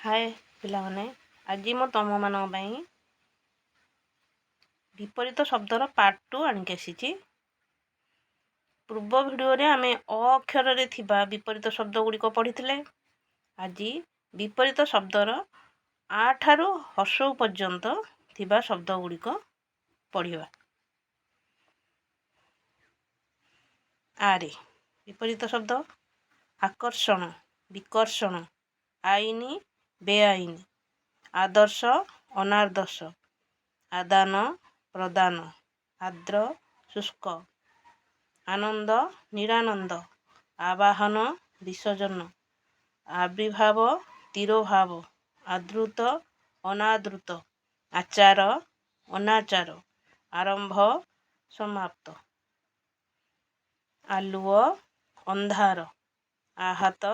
हाय पिलाने आज मु तुम मान विपरीत शब्दर पार्ट 2 आणिक आसी। पूर्व भिडियो रे आमे अ अक्षर रे थिबा विपरीत शब्द गुड़िक पढ़ी। आज विपरीत शब्दर आ ठारू हसौ पर्यंत थिबा शब्द गुड़िक पढ़िबा। आरे विपरीत शब्द आकर्षण, विकर्षण, आईन, बेआईन, आदर्श, अनादर्श, आदान, प्रदान, आर्द्र, शुष्क, आनंद, निरानंद, आवाहन, विसर्जन, आविर्भाव, तिरोभाव, आदृत, अनादृत, आचार, अनाचार, आरंभ, समाप्त, आलुओ, अंधार, आहत,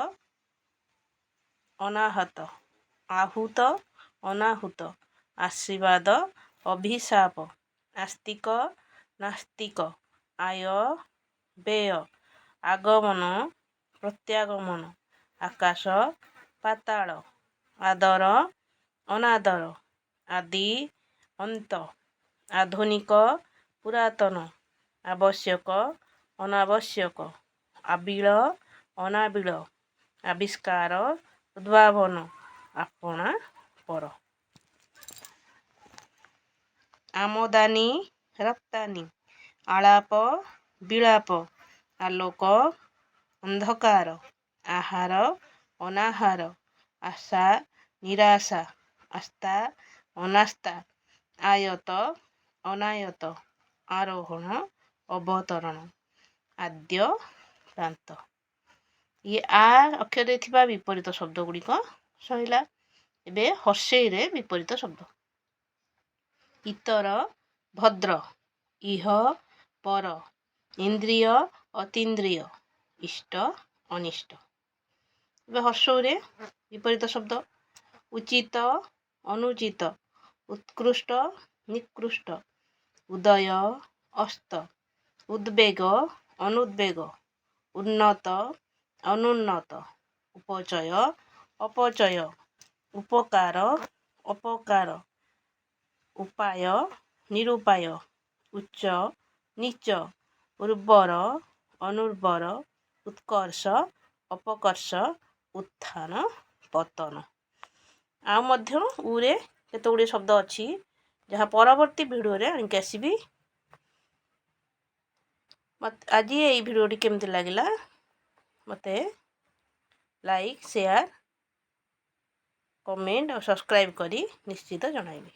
अनाहत, आहूत, अनाहूत, आशीर्वाद, अभिशाप, आस्तिक, नास्तिक, आय, व्यय, आगमन, प्रत्यागमन, आकाश, पाताल, आदर, अनादर, आदि, अंत, आधुनिक, पुरातन, आवश्यक, अनावश्यक, आबिल, अनाबिल, आविष्कार, उद्भावन, आपणा पर, आमदानी, रप्तानी, आलाप, विलाप, आलोक, अंधकार, आहार, अनाहार, आशा, निराशा, आस्था, अनास्था, आयत, अनायत, आरोहण, अवतरण, आद्य, प्रांत। ये आ अक्षर थिबा विपरीत शब्द गुड़िक सहिला। एबे हर्षई रे विपरीत शब्द इतर, भद्र, इह, पर, इंद्रिय, अतीन्द्रिय, इष्ट, अनिष्ट। एबे हर्षई रे विपरीत शब्द उचित, अनुचित, उत्कृष्ट, निकृष्ट, उदय, अस्त, उद्वेग, अनुद्वेग, उन्नत, अनुन्नत, उपचय, अपचय, उपकार, अपकार, उपाय, निरुपाय, उच्च, नीच, उर्वर, अनुर्वर, उत्कर्ष, अपकर्ष, उत्थान, पतन। आ मध्य उरे केते गुड़े शब्द अच्छी जहाँ परवर्ती भिडियो रे आणिक आसीबी। आज ये भिडियोटी केमती लगिला मते लाइक, शेयर, कमेंट और सब्सक्राइब करी निश्चित जणाइबे।